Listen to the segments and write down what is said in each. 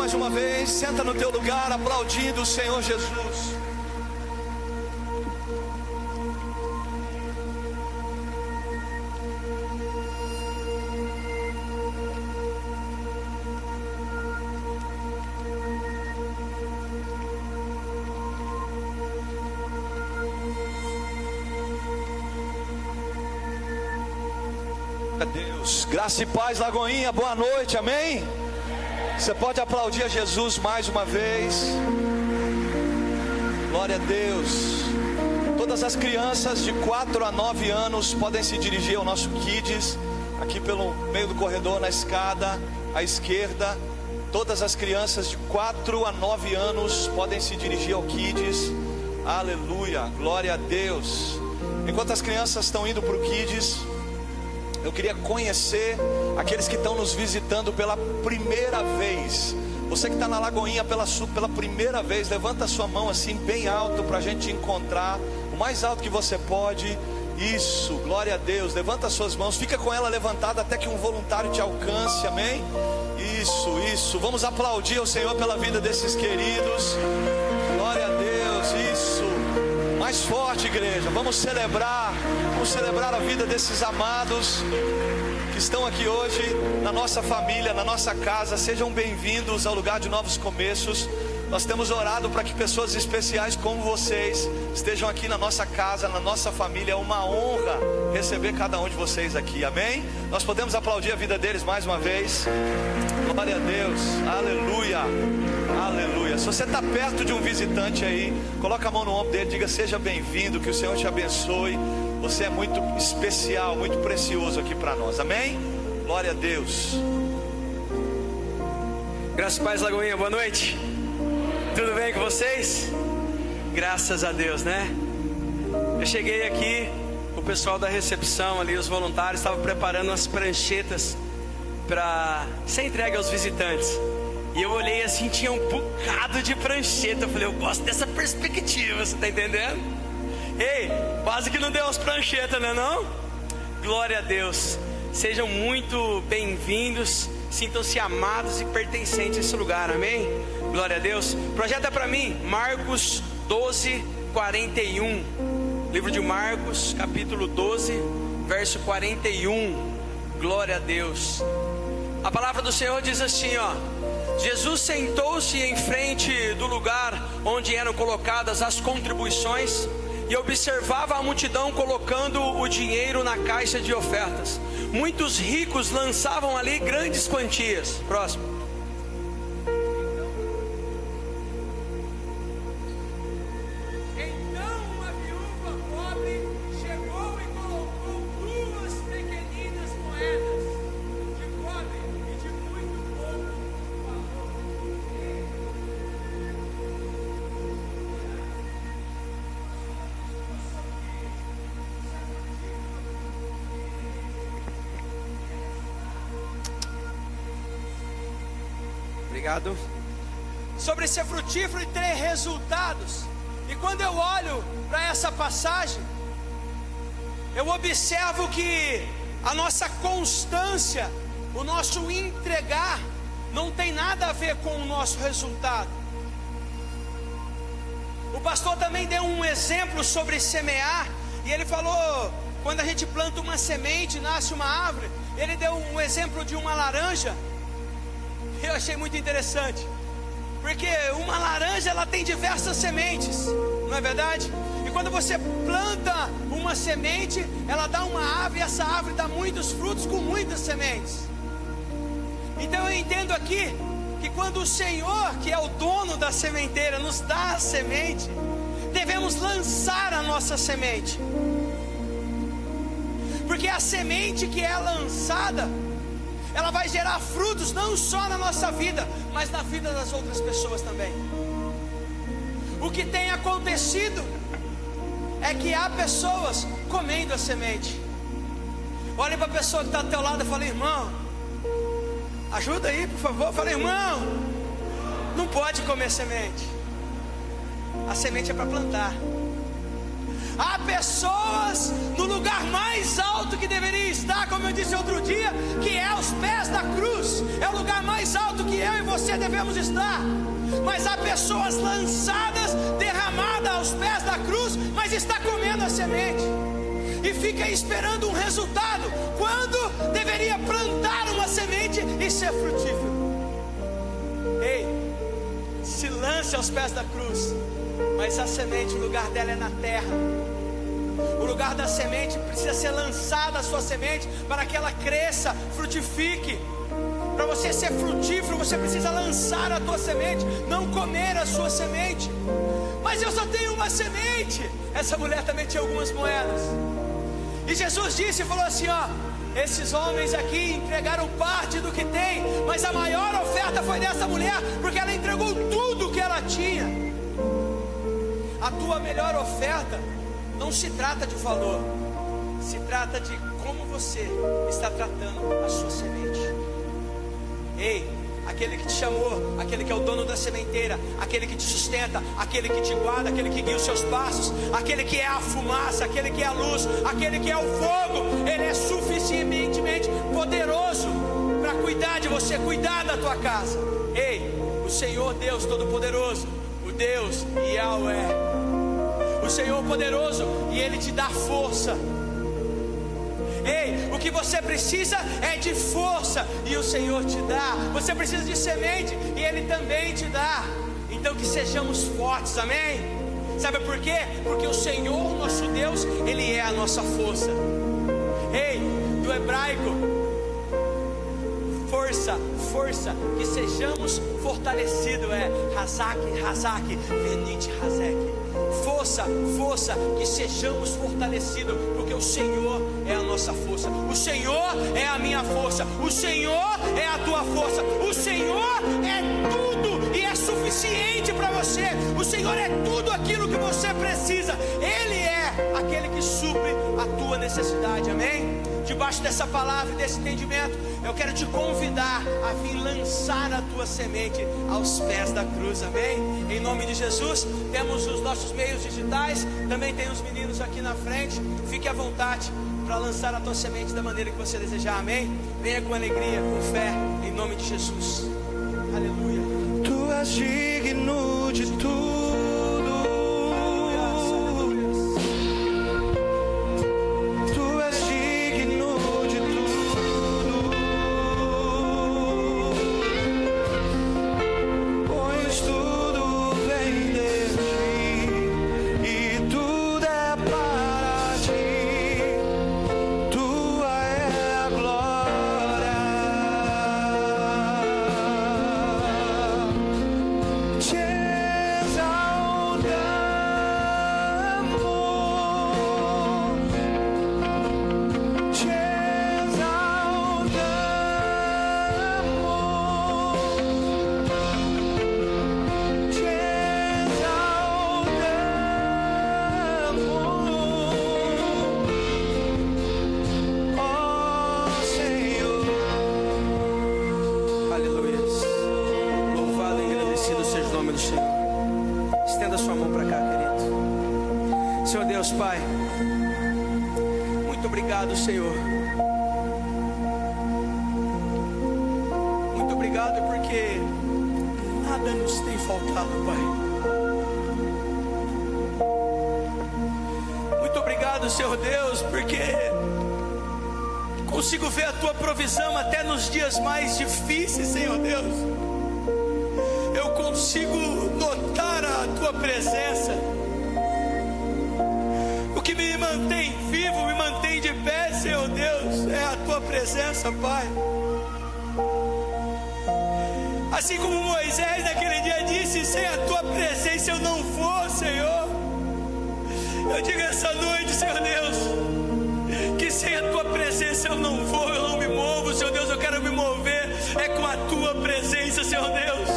mais uma vez. Senta no teu lugar, aplaudindo o Senhor Jesus. Deus, graça e paz, Lagoinha, boa noite, amém? Você pode aplaudir a Jesus mais uma vez. Glória a Deus. Todas as crianças de 4 a 9 anos podem se dirigir ao nosso Kids, aqui pelo meio do corredor, na escada à esquerda. Todas as crianças de 4 a 9 anos podem se dirigir ao Kids. Aleluia, glória a Deus. Enquanto as crianças estão indo para o Kids, eu queria conhecer aqueles que estão nos visitando pela primeira vez. Você que está na Lagoinha pela primeira vez, levanta a sua mão assim bem alto para a gente te encontrar, o mais alto que você pode. Isso, glória a Deus. Levanta as suas mãos, fica com ela levantada até que um voluntário te alcance, amém? Isso, vamos aplaudir ao Senhor pela vida desses queridos. Glória a Deus, isso. Mais forte, igreja, vamos celebrar a vida desses amados que estão aqui hoje na nossa família, na nossa casa. Sejam bem-vindos ao lugar de novos começos. Nós temos orado para que pessoas especiais como vocês estejam aqui na nossa casa, na nossa família. É uma honra receber cada um de vocês aqui, amém? Nós podemos aplaudir a vida deles mais uma vez. Glória a Deus, aleluia, aleluia. Se você está perto de um visitante aí, coloca a mão no ombro dele, diga: seja bem-vindo, que o Senhor te abençoe. Você é muito especial, muito precioso aqui para nós, amém? Glória a Deus. Graças e paz, Lagoinha, boa noite. Tudo bem com vocês? Graças a Deus, né? Eu cheguei aqui, o pessoal da recepção ali, os voluntários, estavam preparando umas pranchetas para ser entregue aos visitantes. E eu olhei assim, tinha um bocado de prancheta. Eu falei: eu gosto dessa perspectiva, você tá entendendo? Ei, quase que não deu as pranchetas, né não? Glória a Deus. Sejam muito bem-vindos. Sintam-se amados e pertencentes a esse lugar, amém? Glória a Deus. Projeta para mim Marcos 12, 41. Livro de Marcos, capítulo 12, verso 41. Glória a Deus. A palavra do Senhor diz assim, ó: Jesus sentou-se em frente do lugar onde eram colocadas as contribuições e observava a multidão colocando o dinheiro na caixa de ofertas. Muitos ricos lançavam ali grandes quantias. Próximo. Então uma viúva pobre chegou e colocou 2 pequeninas moedas de cobre e de muito pouco valor. Obrigado. Sobre ser frutífero e ter resultados. E quando eu olho para essa passagem, eu observo que a nossa constância, o nosso entregar, não tem nada a ver com o nosso resultado. O pastor também deu um exemplo sobre semear, e ele falou: quando a gente planta uma semente, nasce uma árvore. Ele deu um exemplo de uma laranja. Eu achei muito interessante, porque uma laranja, ela tem diversas sementes, não é verdade? E quando você planta uma semente, ela dá uma árvore, e essa árvore dá muitos frutos com muitas sementes. Então eu entendo aqui que quando o Senhor, que é o dono da sementeira, nos dá a semente, devemos lançar a nossa semente, porque a semente que é lançada, ela vai gerar frutos não só na nossa vida, mas na vida das outras pessoas também. O que tem acontecido é que há pessoas comendo a semente. Olhe para a pessoa que está ao teu lado e fala: irmão, ajuda aí por favor. Fala: irmão, não pode comer semente. A semente é para plantar. Há pessoas no lugar mais alto que deveria estar, como eu disse outro dia, que é aos pés da cruz. é o lugar mais alto que eu e você devemos estar. Mas há pessoas lançadas, derramadas aos pés da cruz, mas está comendo a semente e fica esperando um resultado, quando deveria plantar uma semente e ser frutífero. Ei, se lance aos pés da cruz, mas a semente, o lugar dela é na terra. O lugar da semente precisa ser lançada, a sua semente, para que ela cresça, frutifique. Para você ser frutífero, você precisa lançar a tua semente, não comer a sua semente. Mas eu só tenho uma semente. Essa mulher também tinha algumas moedas. E Jesus disse, falou assim, ó: esses homens aqui entregaram parte do que tem, mas a maior oferta foi dessa mulher, porque ela entregou tudo que ela tinha. A tua melhor oferta não se trata de valor, se trata de como você está tratando a sua semente. Ei, aquele que te chamou, aquele que é o dono da sementeira, aquele que te sustenta, aquele que te guarda, aquele que guia os seus passos, aquele que é a fumaça, aquele que é a luz, aquele que é o fogo, ele é suficientemente poderoso para cuidar de você, cuidar da tua casa. Ei, o Senhor Deus Todo-Poderoso, o Deus Yahweh, o Senhor poderoso, e Ele te dá força. Ei, o que você precisa é de força, e o Senhor te dá. Você precisa de semente, e Ele também te dá. Então que sejamos fortes, amém? Sabe por quê? Porque o Senhor, nosso Deus, Ele é a nossa força. Ei, do hebraico, força, que sejamos fortalecidos, é Hazak, Venit Hazek. Força, que sejamos fortalecidos, porque o Senhor é a nossa força, o Senhor é a minha força, o Senhor é a tua força, o Senhor é tudo e é suficiente para você, o Senhor é tudo aquilo que você precisa, Ele é aquele que supre a tua necessidade, amém? Debaixo dessa palavra e desse entendimento, eu quero te convidar a vir lançar a tua semente aos pés da cruz, amém? Em nome de Jesus, temos os nossos meios digitais, também tem os meninos aqui na frente, fique à vontade para lançar a tua semente da maneira que você desejar, amém? Venha com alegria, com fé, em nome de Jesus, aleluia. Tu és digno de tudo. Pai, muito obrigado, Senhor. Muito obrigado porque nada nos tem faltado, Pai. Muito obrigado, Senhor Deus, porque consigo ver a Tua provisão até nos dias mais difíceis, Senhor Deus. Eu consigo notar a Tua presença. Que me mantém vivo, me mantém de pé, Senhor Deus, é a tua presença, Pai. Assim como Moisés naquele dia disse: sem a tua presença eu não vou, Senhor. Eu digo essa noite, Senhor Deus, que sem a tua presença eu não vou, eu não me movo, Senhor Deus. Eu quero me mover é com a tua presença, Senhor Deus.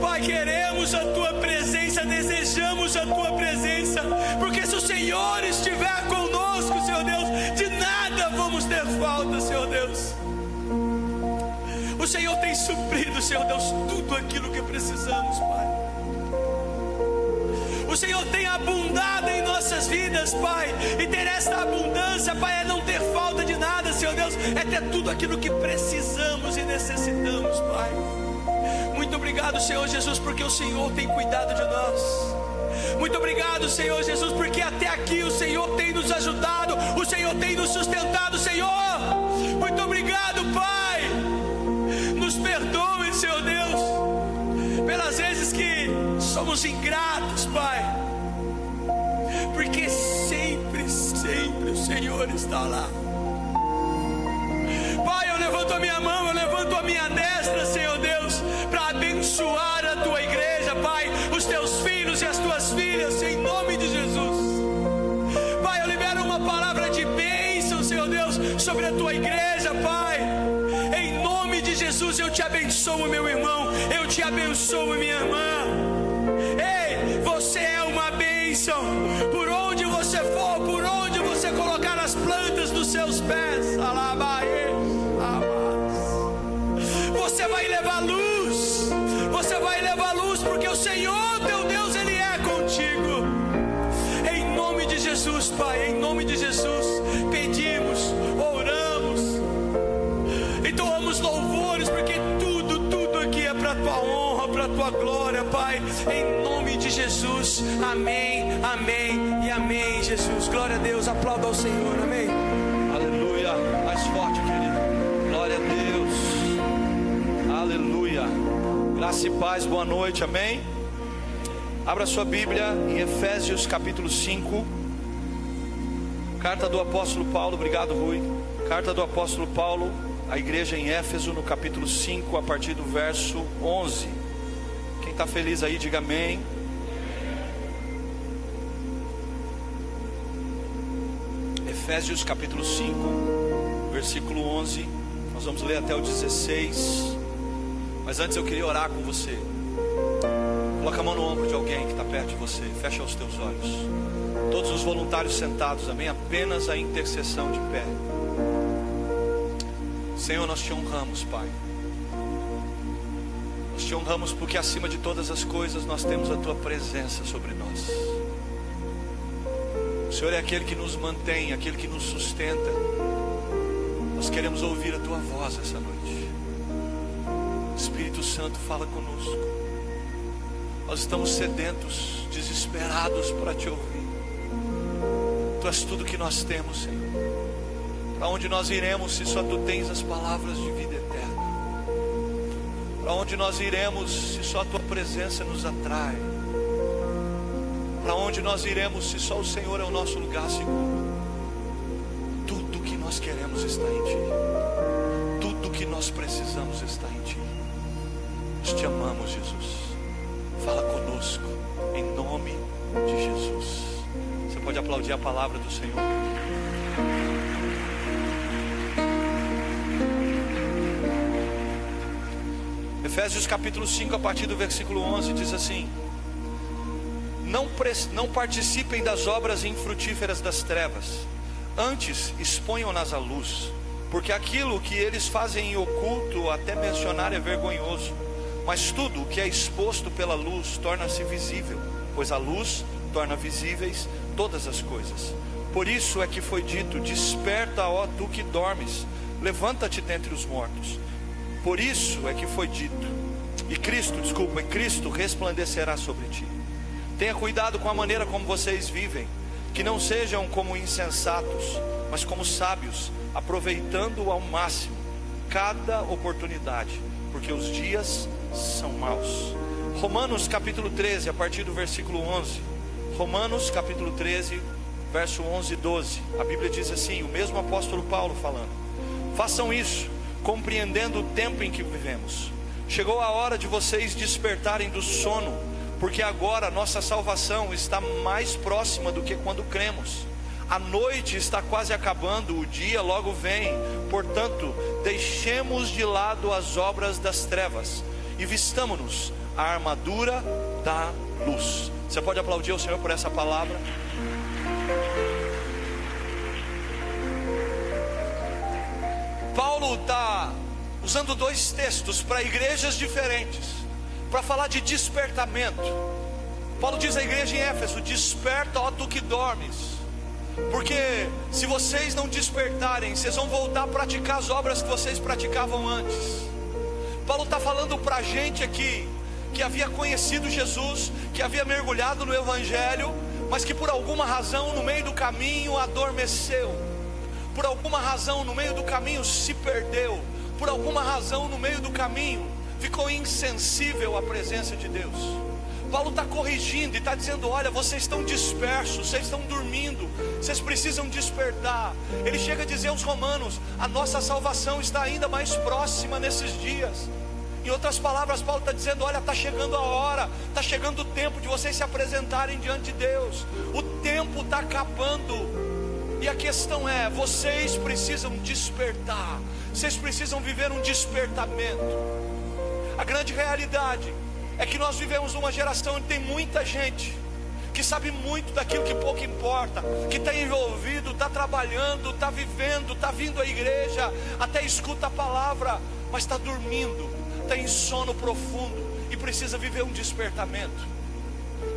Pai, queremos a tua presença, desejamos a tua presença, porque se o Senhor estiver conosco, Senhor Deus, de nada vamos ter falta, Senhor Deus. O Senhor tem suprido, Senhor Deus, tudo aquilo que precisamos, Pai. O Senhor tem abundado em nossas vidas, Pai. E ter esta abundância, Pai, é não ter falta de nada, Senhor Deus. É ter tudo aquilo que precisamos e necessitamos, Pai. Muito obrigado, Senhor Jesus, porque o Senhor tem cuidado de nós. Muito obrigado, Senhor Jesus, porque até aqui o Senhor tem nos ajudado, o Senhor tem nos sustentado, Senhor. Muito obrigado, Pai. Nos perdoe, Senhor Deus, pelas vezes que somos ingratos, Pai, porque sempre o Senhor está lá. Pai, eu levanto a minha mão, eu levanto a minha destra, Senhor Deus, para abençoar a tua igreja, Pai, os teus filhos e as tuas filhas, em nome de Jesus. Pai, eu libero uma palavra de bênção, Senhor Deus, sobre a tua igreja, Pai. Em nome de Jesus, eu te abençoo, meu irmão, eu te abençoo, minha irmã. Ei, você é uma bênção. Por onde você for, por onde você colocar as plantas dos seus pés, você vai levar luz. Você vai levar luz, porque o Senhor teu Deus, Ele é contigo. Em nome de Jesus, Pai, em nome de Jesus, pedimos, oramos, entoamos louvores, porque tudo aqui é para a tua honra, para a tua glória, Pai. Em nome de Jesus, amém, amém e amém, Jesus. Glória a Deus, aplauda ao Senhor, amém. Aleluia, mais forte, querido. Glória a Deus. Aleluia. Graça e paz, boa noite, amém. Abra sua Bíblia em Efésios capítulo 5. Carta do apóstolo Paulo, obrigado, Rui. Carta do apóstolo Paulo à igreja em Éfeso, no capítulo 5, a partir do verso 11. Quem está feliz aí, diga amém. Efésios capítulo 5, versículo 11. Nós vamos ler até o 16. Mas antes eu queria orar com você. Coloca a mão no ombro de alguém que está perto de você. Fecha os teus olhos. Todos os voluntários sentados, amém? Apenas a intercessão de pé. Senhor, nós te honramos, Pai. Nós te honramos porque acima de todas as coisas nós temos a tua presença sobre nós. O Senhor é aquele que nos mantém, aquele que nos sustenta. Nós queremos ouvir a tua voz essa noite. Espírito Santo, fala conosco. Nós estamos sedentos, desesperados para te ouvir. Tu és tudo que nós temos, Senhor. Para onde nós iremos se só tu tens as palavras de vida eterna? Para onde nós iremos se só a tua presença nos atrai? Para onde nós iremos se só o Senhor é o nosso lugar seguro? Tudo que nós queremos está em ti. Tudo que nós precisamos está em ti. Nós te amamos, Jesus. Fala conosco, em nome de Jesus. Você pode aplaudir a palavra do Senhor. Efésios capítulo 5, a partir do versículo 11, diz assim: Não participem das obras infrutíferas das trevas, antes exponham-nas à luz, porque aquilo que eles fazem em oculto, até mencionar, é vergonhoso. Mas tudo o que é exposto pela luz torna-se visível, pois a luz torna visíveis todas as coisas. Por isso é que foi dito: desperta, ó tu que dormes, levanta-te dentre os mortos. Por isso é que foi dito, Cristo resplandecerá sobre ti. Tenha cuidado com a maneira como vocês vivem, que não sejam como insensatos, mas como sábios, aproveitando ao máximo cada oportunidade, porque os dias são maus. Romanos capítulo 13, a partir do versículo 11. Romanos capítulo 13, verso 11 e 12. A Bíblia diz assim, o mesmo apóstolo Paulo falando: façam isso, compreendendo o tempo em que vivemos. Chegou a hora de vocês despertarem do sono, porque agora a nossa salvação está mais próxima do que quando cremos. A noite está quase acabando, o dia logo vem. Portanto, deixemos de lado as obras das trevas e vistamo-nos a armadura da luz. Você pode aplaudir ao Senhor por essa palavra? Paulo está usando dois textos para igrejas diferentes, para falar de despertamento. Paulo diz à igreja em Éfeso: desperta, ó tu que dormes, porque se vocês não despertarem, vocês vão voltar a praticar as obras que vocês praticavam antes. Paulo está falando para a gente aqui, que havia conhecido Jesus, que havia mergulhado no Evangelho, mas que por alguma razão no meio do caminho adormeceu, por alguma razão no meio do caminho se perdeu, por alguma razão no meio do caminho ficou insensível à presença de Deus. Paulo está corrigindo e está dizendo: olha, vocês estão dispersos, vocês estão dormindo, vocês precisam despertar. Ele chega a dizer aos romanos: a nossa salvação está ainda mais próxima nesses dias. Em outras palavras, Paulo está dizendo: olha, está chegando a hora, está chegando o tempo de vocês se apresentarem diante de Deus. O tempo está acabando, e a questão é: vocês precisam despertar, vocês precisam viver um despertamento. A grande realidade é que nós vivemos uma geração onde tem muita gente que sabe muito daquilo que pouco importa, que está envolvido, está trabalhando, está vivendo, está vindo à igreja, até escuta a palavra, mas está dormindo, está em sono profundo e precisa viver um despertamento,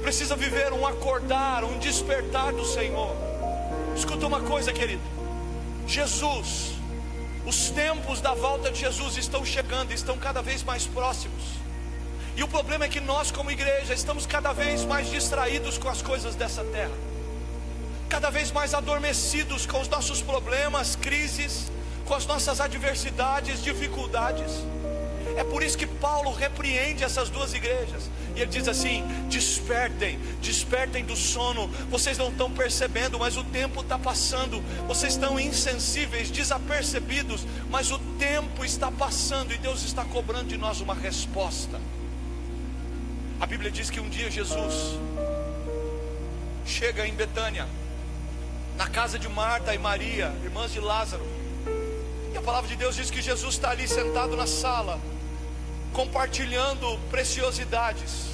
precisa viver um acordar, um despertar do Senhor. Escuta uma coisa, querido: Jesus, os tempos da volta de Jesus estão chegando, estão cada vez mais próximos. E o problema é que nós como igreja estamos cada vez mais distraídos com as coisas dessa terra, cada vez mais adormecidos com os nossos problemas, crises, com as nossas adversidades, dificuldades. É por isso que Paulo repreende essas duas igrejas, e ele diz assim: despertem, despertem do sono. Vocês não estão percebendo, mas o tempo está passando. Vocês estão insensíveis, desapercebidos, mas o tempo está passando, e Deus está cobrando de nós uma resposta. A Bíblia diz que um dia Jesus chega em Betânia, na casa de Marta e Maria, irmãs de Lázaro. E a palavra de Deus diz que Jesus está ali sentado na sala, compartilhando preciosidades,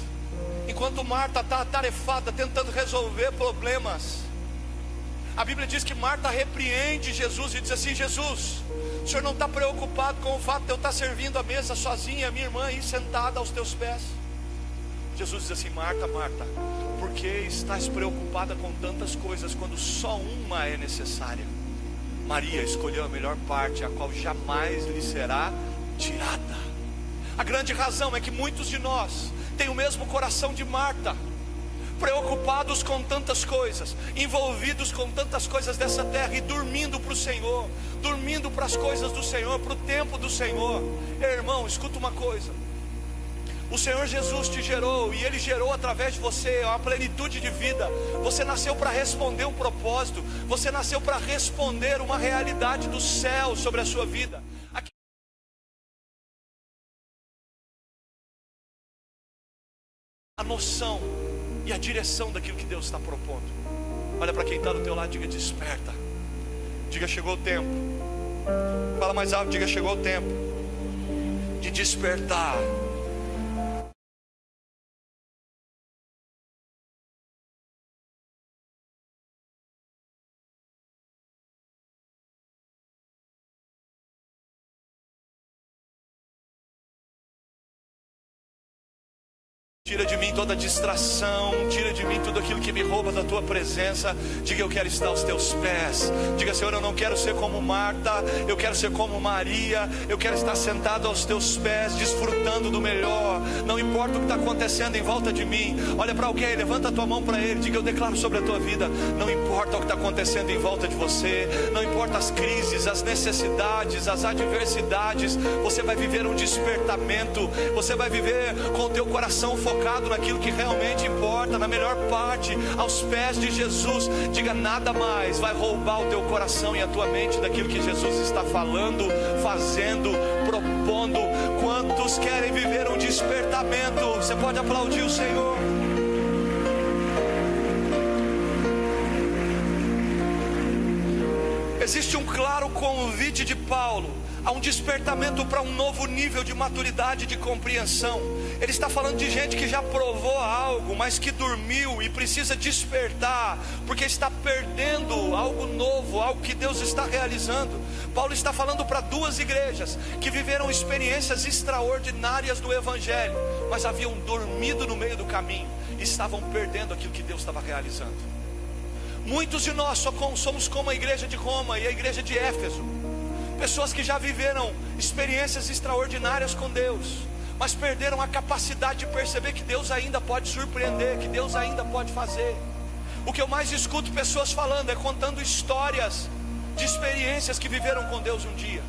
enquanto Marta está atarefada, tentando resolver problemas. A Bíblia diz que Marta repreende Jesus e diz assim: Jesus, o Senhor não está preocupado com o fato de eu estar servindo a mesa sozinha, minha irmã aí sentada aos teus pés? Jesus diz assim: Marta, Marta, por que estás preocupada com tantas coisas, quando só uma é necessária? Maria escolheu a melhor parte, a qual jamais lhe será tirada. A grande razão é que muitos de nós têm o mesmo coração de Marta, preocupados com tantas coisas, envolvidos com tantas coisas dessa terra, e dormindo para o Senhor, dormindo para as coisas do Senhor, para o tempo do Senhor. Irmão, escuta uma coisa: o Senhor Jesus te gerou, e Ele gerou através de você uma plenitude de vida. Você nasceu para responder um propósito, você nasceu para responder uma realidade do céu sobre a sua vida. A noção e a direção daquilo que Deus está propondo. Olha para quem está do teu lado, diga: desperta. Diga: chegou o tempo. Fala mais alto, diga: chegou o tempo de despertar. Tira de mim toda distração, tira de mim tudo aquilo que me rouba da tua presença. Diga: eu quero estar aos teus pés. Diga: Senhor, eu não quero ser como Marta, eu quero ser como Maria. Eu quero estar sentado aos teus pés, desfrutando do melhor. Não importa o que está acontecendo em volta de mim. Olha para alguém, levanta a tua mão para ele, diga: eu declaro sobre a tua vida. Não importa o que está acontecendo em volta de você, não importa as crises, as necessidades, as adversidades, você vai viver um despertamento. Você vai viver com o teu coração focado naquilo que realmente importa, na melhor parte, aos pés de Jesus. Diga: nada mais vai roubar o teu coração e a tua mente daquilo que Jesus está falando, fazendo, propondo. Quantos querem viver um despertamento? Você pode aplaudir o Senhor. Existe um claro convite de Paulo a um despertamento para um novo nível de maturidade e de compreensão. Ele está falando de gente que já provou algo, mas que dormiu e precisa despertar, porque está perdendo algo novo, algo que Deus está realizando. Paulo está falando para duas igrejas que viveram experiências extraordinárias do Evangelho, mas haviam dormido no meio do caminho. e estavam perdendo aquilo que Deus estava realizando. Muitos de nós somos como a igreja de Roma e a igreja de Éfeso, pessoas que já viveram experiências extraordinárias com Deus, mas perderam a capacidade de perceber que Deus ainda pode surpreender, que Deus ainda pode fazer. O que eu mais escuto pessoas falando é contando histórias de experiências que viveram com Deus um dia.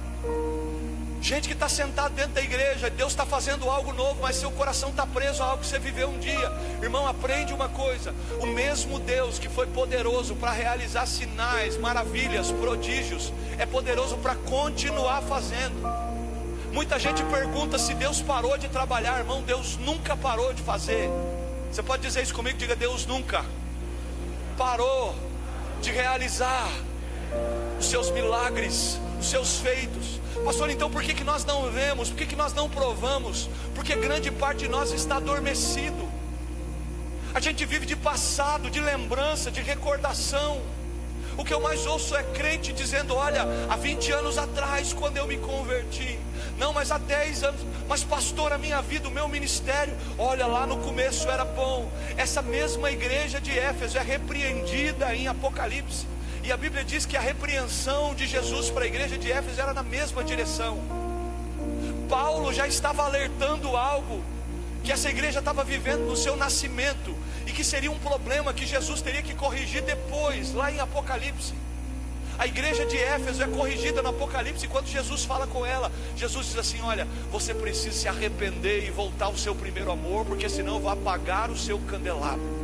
Gente que está sentado dentro da igreja, Deus está fazendo algo novo, mas seu coração está preso a algo que você viveu um dia. Irmão, aprende uma coisa: o mesmo Deus que foi poderoso para realizar sinais, maravilhas, prodígios, é poderoso para continuar fazendo. Muita gente pergunta se Deus parou de trabalhar. Irmão, Deus nunca parou de fazer. Você pode dizer isso comigo? Diga: Deus nunca parou de realizar os seus milagres, os seus feitos. Pastor, então por que nós não vemos? Por que nós não provamos? Porque grande parte de nós está adormecido. A gente vive de passado, de lembrança, de recordação. O que eu mais ouço é crente dizendo: olha, há 20 anos atrás, quando eu me converti. Não, mas há 10 anos. Mas pastor, a minha vida, o meu ministério, olha, lá no começo era bom. Essa mesma igreja de Éfeso é repreendida em Apocalipse. E a Bíblia diz que a repreensão de Jesus para a igreja de Éfeso era na mesma direção. Paulo já estava alertando algo que essa igreja estava vivendo no seu nascimento, e que seria um problema que Jesus teria que corrigir depois, lá em Apocalipse. A igreja de Éfeso é corrigida no Apocalipse, e quando Jesus fala com ela, Jesus diz assim: olha, você precisa se arrepender e voltar ao seu primeiro amor, porque senão eu vou apagar o seu candelabro.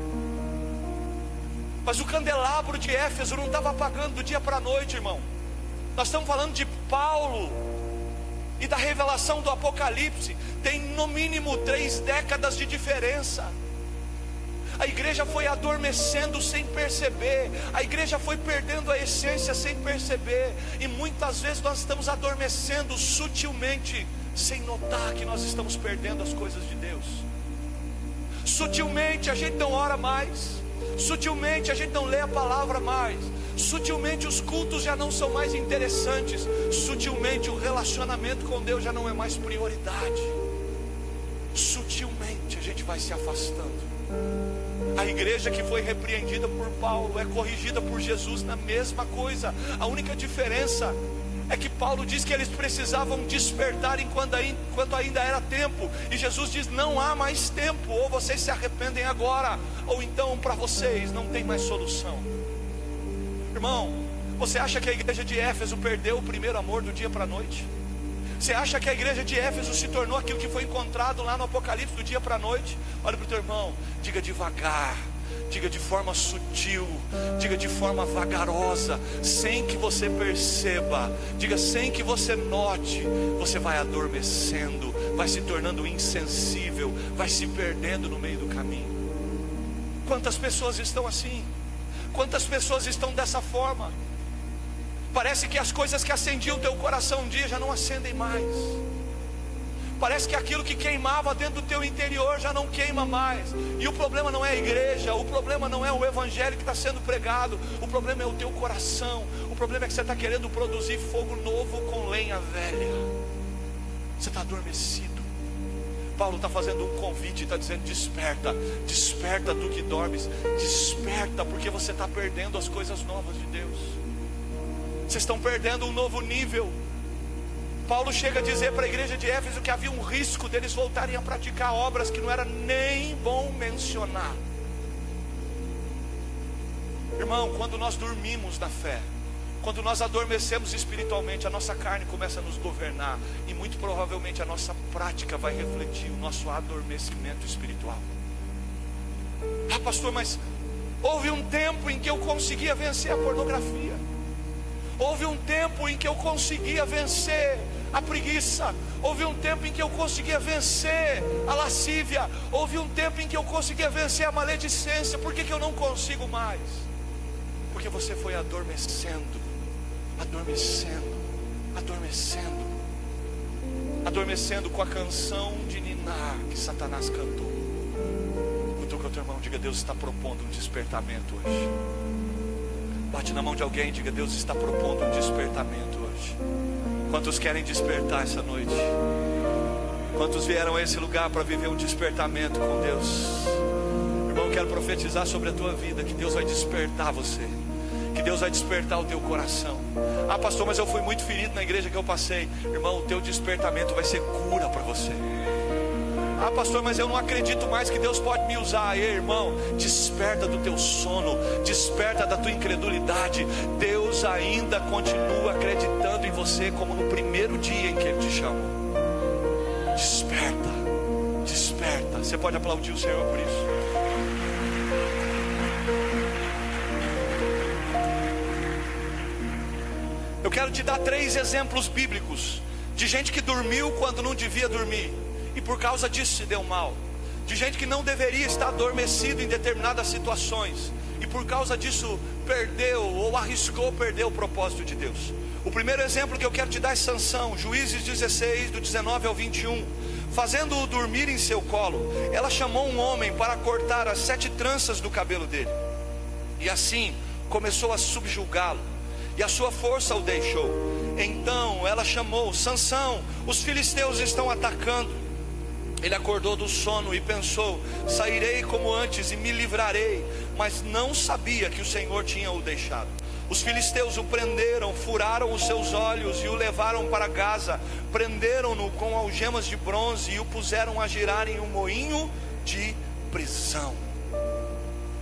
Mas o candelabro de Éfeso não estava apagando do dia para a noite, irmão. Nós estamos falando de Paulo e da revelação do Apocalipse. Tem no mínimo 3 décadas de diferença. A igreja foi adormecendo sem perceber. A igreja foi perdendo a essência sem perceber. E muitas vezes nós estamos adormecendo sutilmente, sem notar que nós estamos perdendo as coisas de Deus. Sutilmente a gente não ora mais. Sutilmente a gente não lê a palavra mais. Sutilmente os cultos já não são mais interessantes. Sutilmente o relacionamento com Deus já não é mais prioridade. Sutilmente a gente vai se afastando. A igreja que foi repreendida por Paulo é corrigida por Jesus na mesma coisa. A única diferença é que Paulo diz que eles precisavam despertar enquanto ainda era tempo, e Jesus diz: não há mais tempo, ou vocês se arrependem agora, ou então para vocês não tem mais solução. Irmão, você acha que a igreja de Éfeso perdeu o primeiro amor do dia para a noite? Você acha que a igreja de Éfeso se tornou aquilo que foi encontrado lá no Apocalipse do dia para a noite? Olha para o teu irmão, diga devagar, diga de forma sutil, diga de forma vagarosa, sem que você perceba, diga sem que você note. Você vai adormecendo, vai se tornando insensível, vai se perdendo no meio do caminho. Quantas pessoas estão assim? Quantas pessoas estão dessa forma? Parece que as coisas que acendiam o teu coração um dia já não acendem mais. Parece que aquilo que queimava dentro do teu interior já não queima mais. E o problema não é a igreja, o problema não é o evangelho que está sendo pregado, o problema é o teu coração. O problema é que você está querendo produzir fogo novo com lenha velha. Você está adormecido. Paulo está fazendo um convite, está dizendo: desperta, desperta tu que dormes, desperta, porque você está perdendo as coisas novas de Deus. Vocês estão perdendo um novo nível. Paulo chega a dizer para a igreja de Éfeso que havia um risco deles voltarem a praticar obras que não era nem bom mencionar. Irmão, quando nós dormimos na fé, quando nós adormecemos espiritualmente, a nossa carne começa a nos governar, e muito provavelmente a nossa prática vai refletir o nosso adormecimento espiritual. Ah, pastor, mas houve um tempo em que eu conseguia vencer a pornografia. Houve um tempo em que eu conseguia vencer a preguiça. Houve um tempo em que eu conseguia vencer a lascívia. Houve um tempo em que eu conseguia vencer a maledicência. Por que eu não consigo mais? Porque você foi adormecendo, adormecendo, adormecendo, adormecendo com a canção de ninar que Satanás cantou. Cutuca o teu irmão, diga: Deus está propondo um despertamento hoje. Bate na mão de alguém, diga: Deus está propondo um despertamento hoje. Quantos querem despertar essa noite? Quantos vieram a esse lugar para viver um despertamento com Deus? Irmão, quero profetizar sobre a tua vida, que Deus vai despertar você, que Deus vai despertar o teu coração. Ah, pastor, mas eu fui muito ferido na igreja que eu passei. Irmão, o teu despertamento vai ser cura para você. Ah, pastor, mas eu não acredito mais que Deus pode me usar. Ei, irmão, desperta do teu sono, desperta da tua incredulidade. Deus ainda continua acreditando em você como no primeiro dia em que Ele te chamou. Desperta, desperta. Você pode aplaudir o Senhor por isso. Eu quero te dar 3 exemplos bíblicos de gente que dormiu quando não devia dormir e por causa disso se deu mal, de gente que não deveria estar adormecido em determinadas situações e por causa disso perdeu ou arriscou perder o propósito de Deus. O primeiro exemplo que eu quero te dar é Sansão, Juízes 16, do 19 ao 21. Fazendo-o dormir em seu colo, ela chamou um homem para cortar as 7 tranças do cabelo dele, e assim começou a subjugá-lo, e a sua força o deixou. Então ela chamou: Sansão, os filisteus estão atacando. Ele acordou do sono e pensou: sairei como antes e me livrarei. Mas não sabia que o Senhor tinha o deixado. Os filisteus o prenderam, furaram os seus olhos e o levaram para Gaza. Prenderam-no com algemas de bronze e o puseram a girar em um moinho de prisão.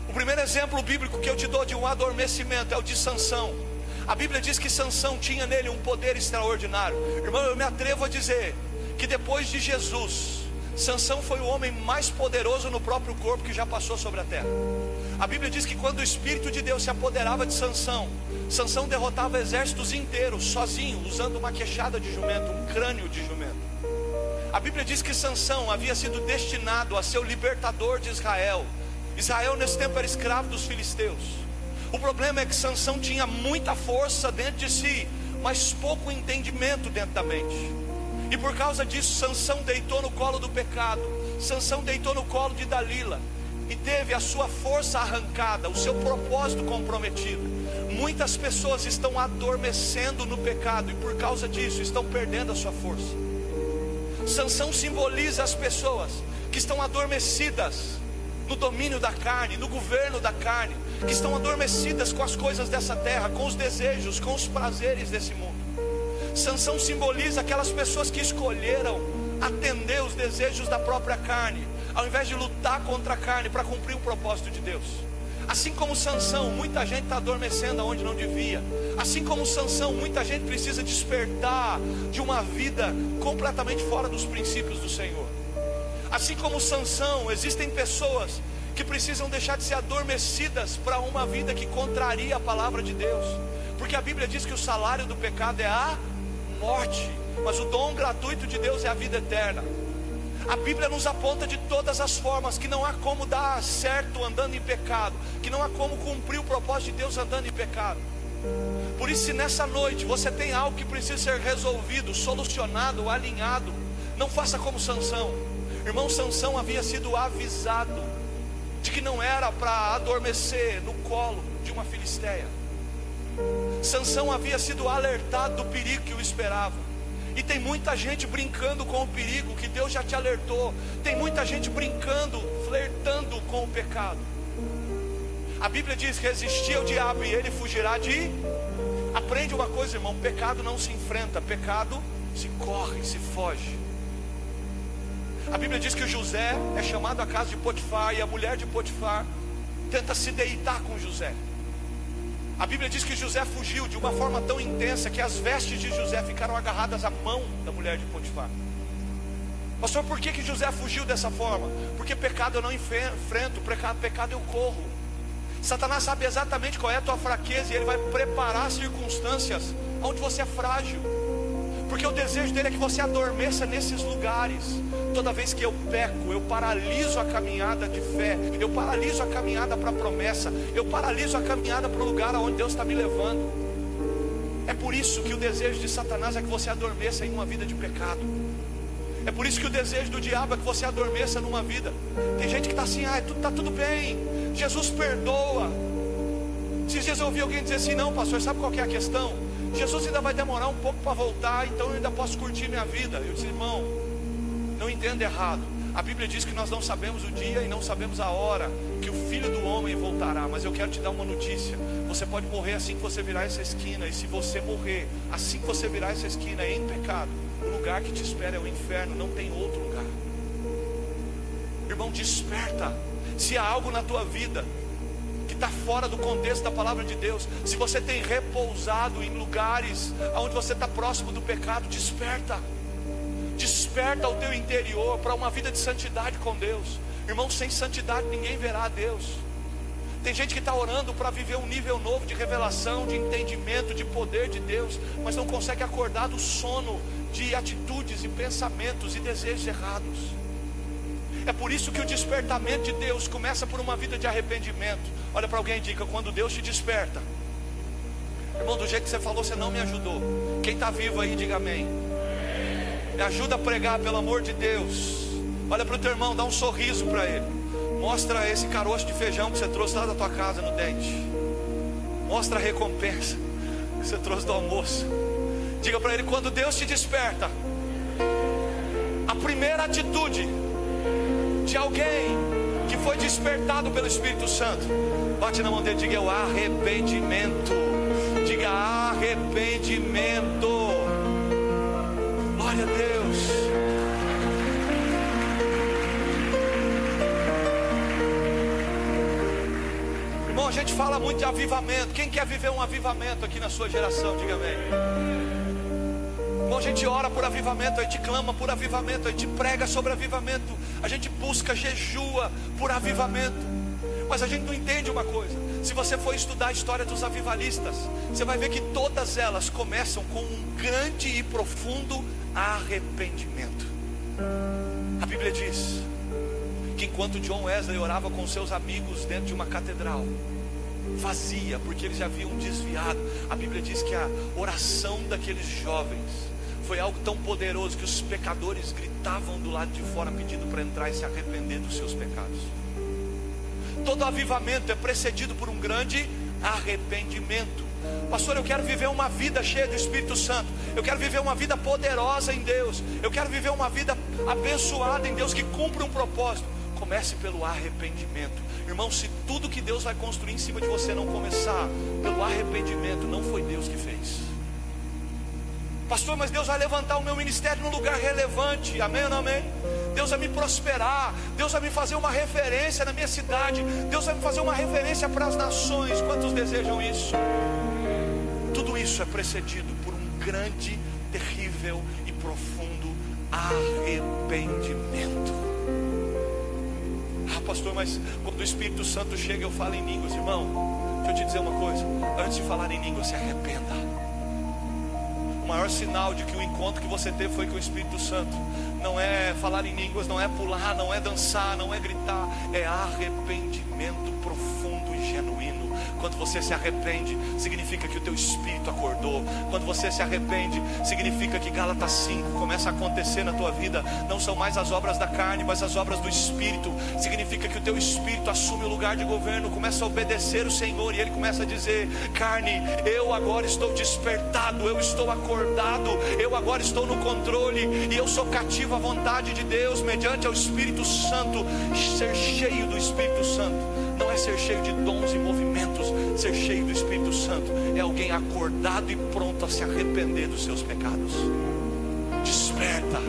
O primeiro exemplo bíblico que eu te dou de um adormecimento é o de Sansão. A Bíblia diz que Sansão tinha nele um poder extraordinário. Irmão, eu me atrevo a dizer que depois de Jesus, Sansão foi o homem mais poderoso no próprio corpo que já passou sobre a terra. A Bíblia diz que quando o Espírito de Deus se apoderava de Sansão, Sansão derrotava exércitos inteiros, sozinho, usando uma queixada de jumento, um crânio de jumento. A Bíblia diz que Sansão havia sido destinado a ser o libertador de Israel. Israel nesse tempo era escravo dos filisteus. O problema é que Sansão tinha muita força dentro de si, mas pouco entendimento dentro da mente. E por causa disso, Sansão deitou no colo do pecado. Sansão deitou no colo de Dalila e teve a sua força arrancada, o seu propósito comprometido. Muitas pessoas estão adormecendo no pecado e por causa disso estão perdendo a sua força. Sansão simboliza as pessoas que estão adormecidas no domínio da carne, no governo da carne, que estão adormecidas com as coisas dessa terra, com os desejos, com os prazeres desse mundo. Sansão simboliza aquelas pessoas que escolheram atender os desejos da própria carne, ao invés de lutar contra a carne para cumprir o propósito de Deus. Assim como Sansão, muita gente está adormecendo onde não devia. Assim como Sansão, muita gente precisa despertar de uma vida completamente fora dos princípios do Senhor. Assim como Sansão, existem pessoas que precisam deixar de ser adormecidas para uma vida que contraria a palavra de Deus, porque a Bíblia diz que o salário do pecado é a morte, mas o dom gratuito de Deus é a vida eterna. A Bíblia nos aponta de todas as formas que não há como dar certo andando em pecado, que não há como cumprir o propósito de Deus andando em pecado. Por isso, se nessa noite você tem algo que precisa ser resolvido, solucionado, alinhado, não faça como Sansão. Irmão, Sansão havia sido avisado de que não era para adormecer no colo de uma filisteia. Sansão havia sido alertado do perigo que o esperava. E tem muita gente brincando com o perigo que Deus já te alertou. Tem muita gente brincando, flertando com o pecado. A Bíblia diz: resistir ao diabo e ele fugirá de... Aprende uma coisa, irmão: pecado não se enfrenta, pecado se corre, se foge. A Bíblia diz que o José é chamado à casa de Potifar, e a mulher de Potifar tenta se deitar com José. A Bíblia diz que José fugiu de uma forma tão intensa que as vestes de José ficaram agarradas à mão da mulher de Potifar. Pastor, por que José fugiu dessa forma? Porque pecado eu não enfrento, pecado eu corro. Satanás sabe exatamente qual é a tua fraqueza e ele vai preparar circunstâncias onde você é frágil, porque o desejo dele é que você adormeça nesses lugares. Toda vez que eu peco, eu paraliso a caminhada de fé, eu paraliso a caminhada para a promessa, eu paraliso a caminhada para o lugar aonde Deus está me levando. É por isso que o desejo de Satanás é que você adormeça em uma vida de pecado. É por isso que o desejo do diabo é que você adormeça numa vida. Tem gente que está assim: está tudo bem, Jesus perdoa. Esses dias eu ouvi alguém dizer assim: não, pastor, sabe qual que é a questão? Jesus ainda vai demorar um pouco para voltar, então eu ainda posso curtir minha vida. Eu disse: irmão, não entenda errado. A Bíblia diz que nós não sabemos o dia e não sabemos a hora que o Filho do Homem voltará. Mas eu quero te dar uma notícia: você pode morrer assim que você virar essa esquina. E se você morrer assim que você virar essa esquina em pecado, o lugar que te espera é o inferno, não tem outro lugar. Irmão, desperta. Se há algo na tua vida que está fora do contexto da palavra de Deus, se você tem repousado em lugares onde você está próximo do pecado, desperta. Desperta o teu interior para uma vida de santidade com Deus. Irmão, sem santidade ninguém verá a Deus. Tem gente que está orando para viver um nível novo de revelação, de entendimento, de poder de Deus, mas não consegue acordar do sono de atitudes e pensamentos e desejos errados. É por isso que o despertamento de Deus começa por uma vida de arrependimento. Olha para alguém e diga: quando Deus te desperta, irmão, do jeito que você falou, você não me ajudou. Quem está vivo aí, diga amém. Me ajuda a pregar, pelo amor de Deus. Olha para o teu irmão, dá um sorriso para ele. Mostra esse caroço de feijão que você trouxe lá da tua casa no dente. Mostra a recompensa que você trouxe do almoço. Diga para ele: quando Deus te desperta, a primeira atitude de alguém que foi despertado pelo Espírito Santo, bate na mão dele e diga: é o arrependimento. Diga: arrependimento. Glória a Deus. Irmão, a gente fala muito de avivamento. Quem quer viver um avivamento aqui na sua geração, diga amém. Irmão, a gente ora por avivamento, a gente clama por avivamento, a gente prega sobre avivamento, a gente busca, jejua por avivamento. Mas a gente não entende uma coisa: se você for estudar a história dos avivalistas, você vai ver que todas elas começam com um grande e profundo arrependimento. A Bíblia diz que enquanto John Wesley orava com seus amigos dentro de uma catedral vazia, porque eles já haviam desviado, a Bíblia diz que a oração daqueles jovens foi algo tão poderoso que os pecadores gritavam do lado de fora pedindo para entrar e se arrepender dos seus pecados. Todo avivamento é precedido por um grande arrependimento. Pastor, eu quero viver uma vida cheia do Espírito Santo. Eu quero viver uma vida poderosa em Deus. Eu quero viver uma vida abençoada em Deus, que cumpre um propósito. Comece pelo arrependimento. Irmão, se tudo que Deus vai construir em cima de você não começar pelo arrependimento, não foi Deus que fez. Pastor, mas Deus vai levantar o meu ministério num lugar relevante. Amém ou não amém? Deus vai me prosperar. Deus vai me fazer uma referência na minha cidade. Deus vai me fazer uma referência para as nações. Quantos desejam isso? Tudo isso é precedido por um grande, terrível e profundo arrependimento. Ah, pastor, mas quando o Espírito Santo chega eu falo em línguas. Irmão, deixa eu te dizer uma coisa: antes de falar em línguas, se arrependa. O maior sinal de que o encontro que você teve foi com o Espírito Santo não é falar em línguas, não é pular, não é dançar, não é gritar, é arrependimento profundo e genuíno. Quando você se arrepende, significa que o teu espírito acordou. Quando você se arrepende, significa que Gálatas 5 começa a acontecer na tua vida. Não são mais as obras da carne, mas as obras do Espírito. Significa que o teu espírito assume o lugar de governo, começa a obedecer o Senhor, e Ele começa a dizer: carne, eu agora estou despertado, eu estou acordado, eu agora estou no controle, e eu sou cativo à vontade de Deus, mediante ao Espírito Santo. Ser cheio do Espírito Santo não é ser cheio de dons e movimentos. Ser cheio do Espírito Santo é alguém acordado e pronto a se arrepender dos seus pecados. Desperta.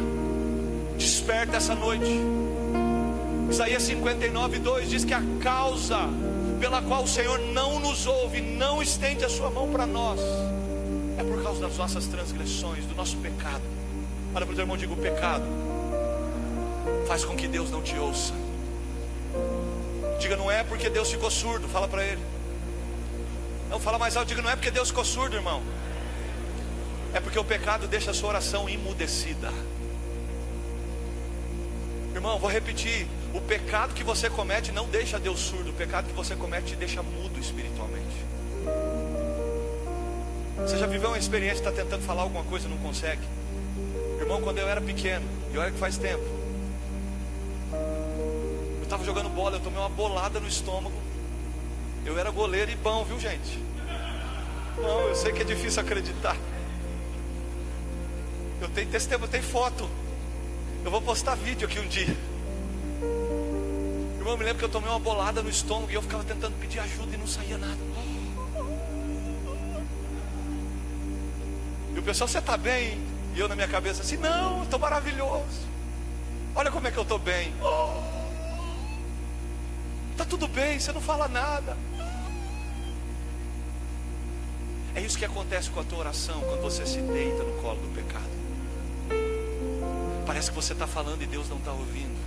Desperta essa noite. Isaías 59:2 diz que a causa pela qual o Senhor não nos ouve, não estende a sua mão para nós, é por causa das nossas transgressões, do nosso pecado. Olha para o teu irmão e diga: o pecado faz com que Deus não te ouça. Diga: não é porque Deus ficou surdo. Fala para ele. Não, fala mais alto. Diga: não é porque Deus ficou surdo, irmão. É porque o pecado deixa a sua oração emudecida. Irmão, vou repetir: o pecado que você comete não deixa Deus surdo. O pecado que você comete te deixa mudo espiritualmente. Você já viveu uma experiência de estar tentando falar alguma coisa e não consegue? Irmão, quando eu era pequeno, e olha que faz tempo, eu estava jogando bola, eu tomei uma bolada no estômago. Eu era goleiro e bom, viu, gente? Não, eu sei que é difícil acreditar. Eu tenho testemunho, eu tenho foto. Eu vou postar vídeo aqui um dia. Irmão, eu me lembro que eu tomei uma bolada no estômago e eu ficava tentando pedir ajuda e não saía nada. E o pessoal, você está bem? E eu na minha cabeça assim, não, eu estou maravilhoso. Olha como é que eu estou bem. Está tudo bem, você não fala nada. É isso que acontece com a tua oração quando você se deita no colo do pecado. Parece que você está falando e Deus não está ouvindo.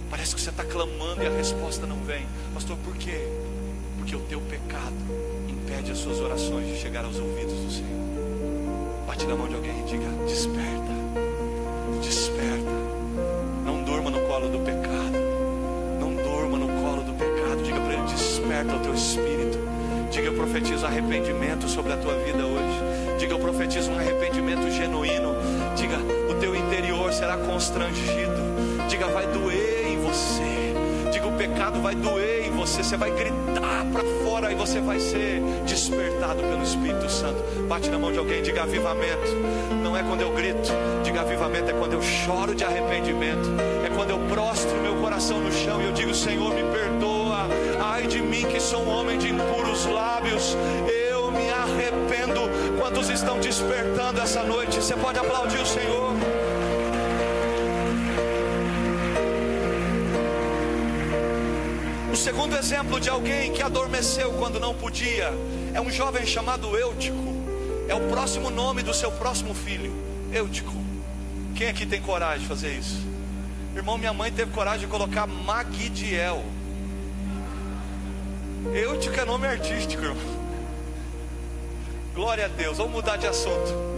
Parece que você está clamando e a resposta não vem. Pastor, por quê? Porque o teu pecado impede as suas orações de chegar aos ouvidos do Senhor. Bate na mão de alguém e diga, desperta, desperta. Não durma no colo do pecado. Não durma no colo do pecado. Diga para ele, desperta o teu espírito. Diga, eu profetizo arrependimento sobre a tua vida hoje. Diga, eu profetizo um arrependimento genuíno. Diga, o teu interior será constrangido. Diga, vai doer em você. Diga, o pecado vai doer em você. Você vai gritar para fora e você vai ser despertado pelo Espírito Santo. Bate na mão de alguém e diga, avivamento não é quando eu grito. Diga, avivamento é quando eu choro de arrependimento. É quando eu prostro meu coração no chão e eu digo, Senhor, me perdoa. Ai de mim que sou um homem de impuros lábios. Eu me arrependo. Quantos estão despertando essa noite? Você pode aplaudir o Senhor. O segundo exemplo de alguém que adormeceu quando não podia é um jovem chamado Eutico. É o próximo nome do seu próximo filho, Eutico. Quem aqui tem coragem de fazer isso? Irmão, minha mãe teve coragem de colocar Magidiel. Eutico é nome artístico, irmão. Glória a Deus. Vamos mudar de assunto.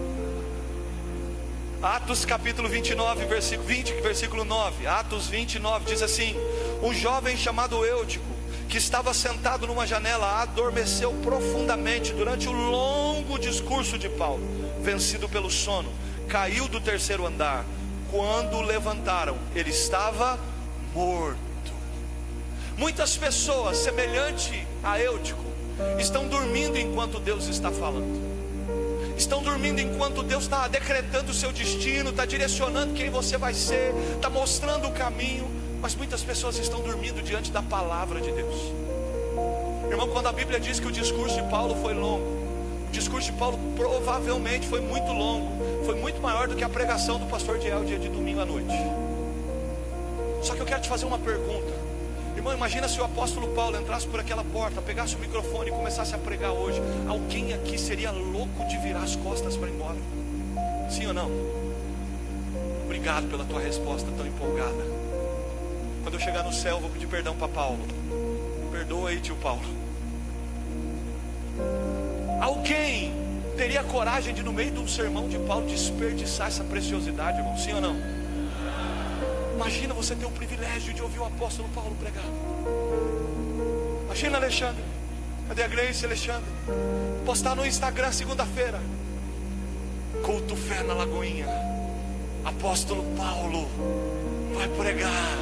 Atos capítulo 29, versículo 20, versículo 9. Atos 29 diz assim: um jovem chamado Eutico, que estava sentado numa janela, adormeceu profundamente durante o longo discurso de Paulo. Vencido pelo sono, caiu do terceiro andar. Quando o levantaram, ele estava morto. Muitas pessoas, semelhante a Eutico, estão dormindo enquanto Deus está falando. Estão dormindo enquanto Deus está decretando o seu destino, está direcionando quem você vai ser, está mostrando o caminho. Mas muitas pessoas estão dormindo diante da palavra de Deus. Irmão, quando a Bíblia diz que o discurso de Paulo foi longo, o discurso de Paulo provavelmente foi muito longo. Foi muito maior do que a pregação do pastor Diel dia de domingo à noite. Só que eu quero te fazer uma pergunta. Irmão, imagina se o apóstolo Paulo entrasse por aquela porta, pegasse o microfone e começasse a pregar hoje. Alguém aqui seria louco de virar as costas para ir embora? Sim ou não? Obrigado pela tua resposta tão empolgada. Quando eu chegar no céu, eu vou pedir perdão para Paulo. Perdoa aí, tio Paulo. Alguém teria coragem de, no meio de um sermão de Paulo, desperdiçar essa preciosidade, irmão? Sim ou não? Imagina você ter o privilégio de ouvir o apóstolo Paulo pregar. Imagina, Alexandre. Cadê a Grace, Alexandre? Postar no Instagram segunda-feira: culto fé na Lagoinha, apóstolo Paulo vai pregar.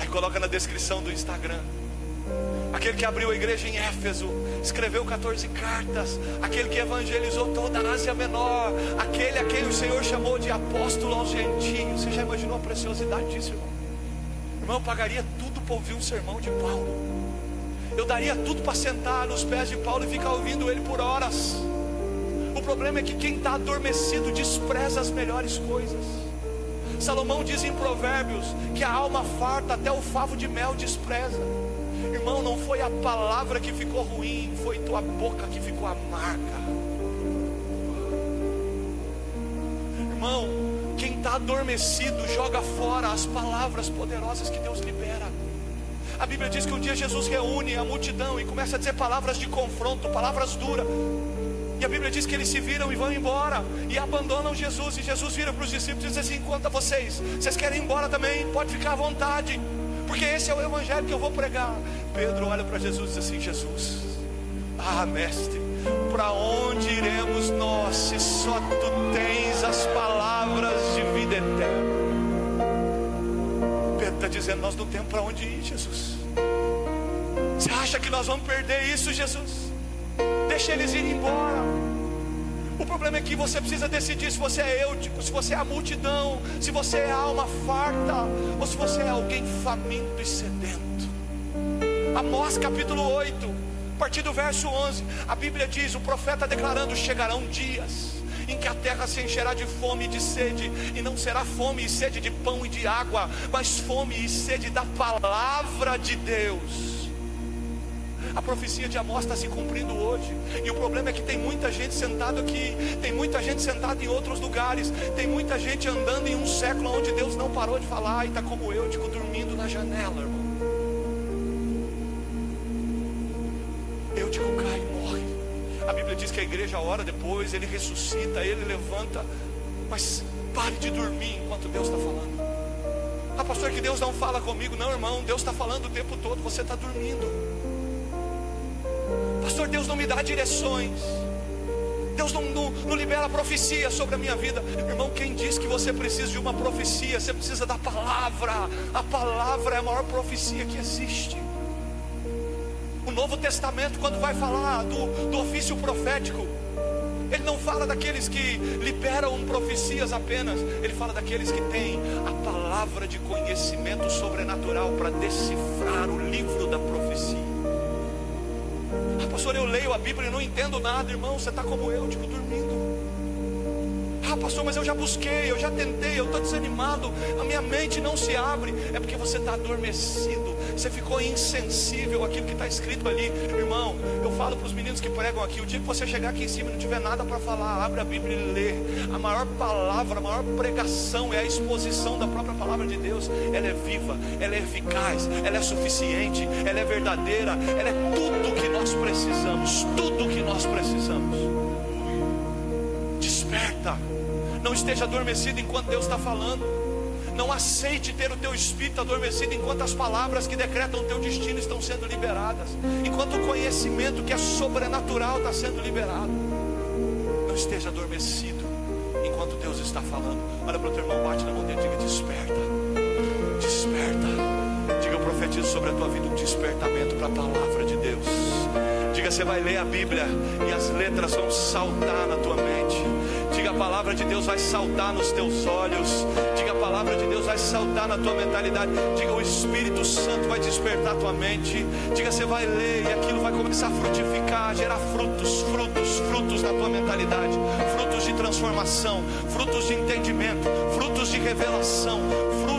Aí coloca na descrição do Instagram: aquele que abriu a igreja em Éfeso, escreveu 14 cartas, aquele que evangelizou toda a Ásia Menor, aquele a quem o Senhor chamou de apóstolo aos gentios. Você já imaginou a preciosidade disso, irmão? Irmão, eu pagaria tudo para ouvir um sermão de Paulo. Eu daria tudo para sentar nos pés de Paulo e ficar ouvindo ele por horas. O problema é que quem está adormecido despreza as melhores coisas. Salomão diz em Provérbios que a alma farta até o favo de mel despreza. Irmão, não foi a palavra que ficou ruim, foi tua boca que ficou amarga. Irmão, quem está adormecido joga fora as palavras poderosas que Deus libera. A Bíblia diz que um dia Jesus reúne a multidão e começa a dizer palavras de confronto, palavras duras. E a Bíblia diz que eles se viram e vão embora e abandonam Jesus. E Jesus vira para os discípulos e diz assim: quanto a vocês querem ir embora também? Pode ficar à vontade, porque esse é o evangelho que eu vou pregar. Pedro olha para Jesus e diz assim: Jesus, mestre, para onde iremos nós, se só tu tens as palavras de vida eterna? Pedro está dizendo: nós não temos para onde ir, Jesus. Você acha que nós vamos perder isso, Jesus? Deixa eles irem embora. O problema é que você precisa decidir se você é eutico, se você é a multidão, se você é a alma farta, ou se você é alguém faminto e sedento. Amós capítulo 8, a partir do verso 11, a Bíblia diz, o profeta declarando: chegarão dias em que a terra se encherá de fome e de sede, e não será fome e sede de pão e de água, mas fome e sede da palavra de Deus. A profecia de Amós está se cumprindo hoje. E o problema é que tem muita gente sentada aqui, tem muita gente sentada em outros lugares, tem muita gente andando em um século onde Deus não parou de falar, e está como Eutico dormindo na janela, irmão. Eutico cai e morre. A Bíblia diz que a igreja ora depois, ele ressuscita, ele levanta. Mas pare de dormir enquanto Deus está falando. Ah, pastor, que Deus não fala comigo. Não, irmão, Deus está falando o tempo todo, você está dormindo. Pastor, Deus não me dá direções, Deus não libera profecia sobre a minha vida. Irmão, quem diz que você precisa de uma profecia? Você precisa da palavra. A palavra é a maior profecia que existe. O Novo Testamento, quando vai falar do ofício profético, ele não fala daqueles que liberam profecias apenas, ele fala daqueles que têm a palavra de conhecimento sobrenatural para decifrar o livro da profecia. Ah, pastor, eu leio a Bíblia e não entendo nada. Irmão, você está como eu, tipo, dormindo. Ah, pastor, mas eu já busquei, eu já tentei, eu estou desanimado, a minha mente não se abre. É porque você está adormecido, você ficou insensível àquilo que está escrito ali. Irmão, eu falo para os meninos que pregam aqui: o dia que você chegar aqui em cima e não tiver nada para falar, abre a Bíblia e lê. A maior palavra, a maior pregação é a exposição da própria palavra de Deus. Ela é viva, ela é eficaz, ela é suficiente, ela é verdadeira, ela é tudo que nós precisamos. Tudo que nós precisamos. Desperta. Não esteja adormecido enquanto Deus está falando. Não aceite ter o teu espírito adormecido enquanto as palavras que decretam o teu destino estão sendo liberadas, enquanto o conhecimento que é sobrenatural está sendo liberado. Não esteja adormecido enquanto Deus está falando. Olha para o teu irmão, bate na mão dele e diga: desperta, desperta. Diga: eu profetizo sobre a tua vida um despertamento para a palavra de Deus. Diga: você vai ler a Bíblia e as letras vão saltar na tua mente. Diga: a palavra de Deus vai saltar nos teus olhos. Diga: a palavra de Deus vai saltar na tua mentalidade. Diga: o Espírito Santo vai despertar a tua mente. Diga: você vai ler e aquilo vai começar a frutificar, a gerar frutos na tua mentalidade. Frutos de transformação, frutos de entendimento, frutos de revelação. Frutos.